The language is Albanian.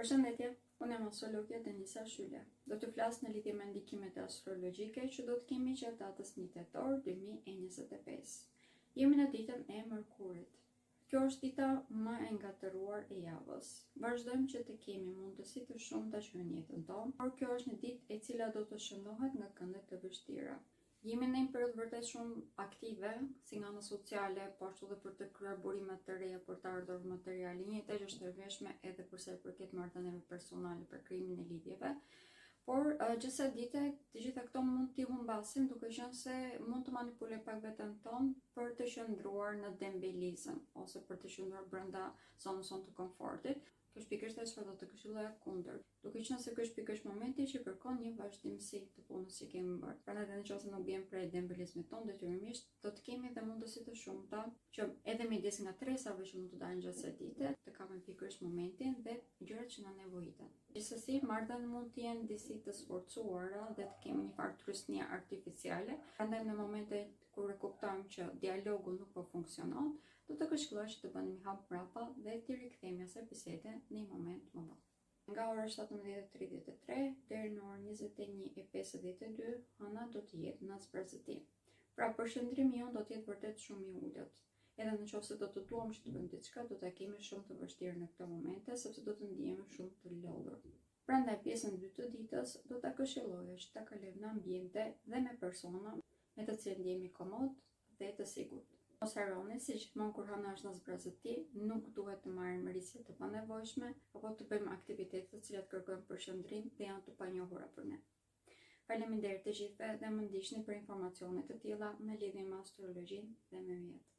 Përshëndetje, unë jam astrologja Denisa Shyle. Do të flas në lidhje me ndikimet astrologjike që do të kemi gjatë datës 1 tetor 2025. Jemi në ditën e Mërkurit. Kjo është dita më e ngatëruar e javës. Vazhdojmë që të kemi mundësi të shumta që në jetën tonë, por kjo është një ditë e cila do të shënohet nga këndet të vështira. Jemi në një periudhë vërtet shumë aktive, si nga ana sociale, po ashtu edhe për të kryer burime të reja për të ardhur materiale. Njëjta gjë është e vëshme edhe për sa i përket marrëdhënieve personale për krijimin e lidhjeve. Por gjithsesi dite, të gjitha këto mund t'i humbasim, duke qenë se mund të manipulojmë pak veten tonë për të qëndruar në dembelizëm ose për të qëndruar brenda zonës sonë të komfortit. Kjo është pikërisht ajo çfarë do të këshilloja kundër, duke qenë se ky është pikërisht momenti që kërkon një vazhdimsi të punës që kemi bërë. Prandaj nëse nuk bien prej dembelizmit tonë, detyrimisht do të kemi edhe mundësi të shumta që edhe midis ngatresave që mund të dalin gjatë kësaj dite, të kapim pikërisht momentin dhe gjërat që na nevojiten. Gjithsesi, marrëdhëniet mund të jenë disi të sforcuara dhe të kemi një farë trysnie artificiale. Prandaj në momentet kur e kuptojmë që dialogu nuk po funksionon, do të këshilloj që të bënim një hap mbrapa dhe të rikthehemi asaj bisede në një moment më vonë. Nga ora 17:33 deri në orën 21:52, hëna do të jetë në zbrazëtim. Pra përqendrimi jon do të jetë vërtet shumë i ulët. Edhe nëse do të duam që të bëjmë diçka, do ta kemi shumë të vështirë në këto momente, sepse do të ndihemi shumë të lodhur. Prandaj pjesën e dytë të ditës do ta këshilloj që ta kalojmë në ambiente dhe me persona me të cilët ndihemi komod dhe të sigurt. Mos harroni se gjithmonë kur hëna është në zbrazëti, nuk duhet të marrim risque të panevojshme apo të bëjmë aktivitete të cilat kërkojnë përqendrim dhe janë të panjohura për ne. Faleminderit të gjithëve dhe më ndiqni për informacione të tilla në lidhje me astrologjinë dhe me mjet.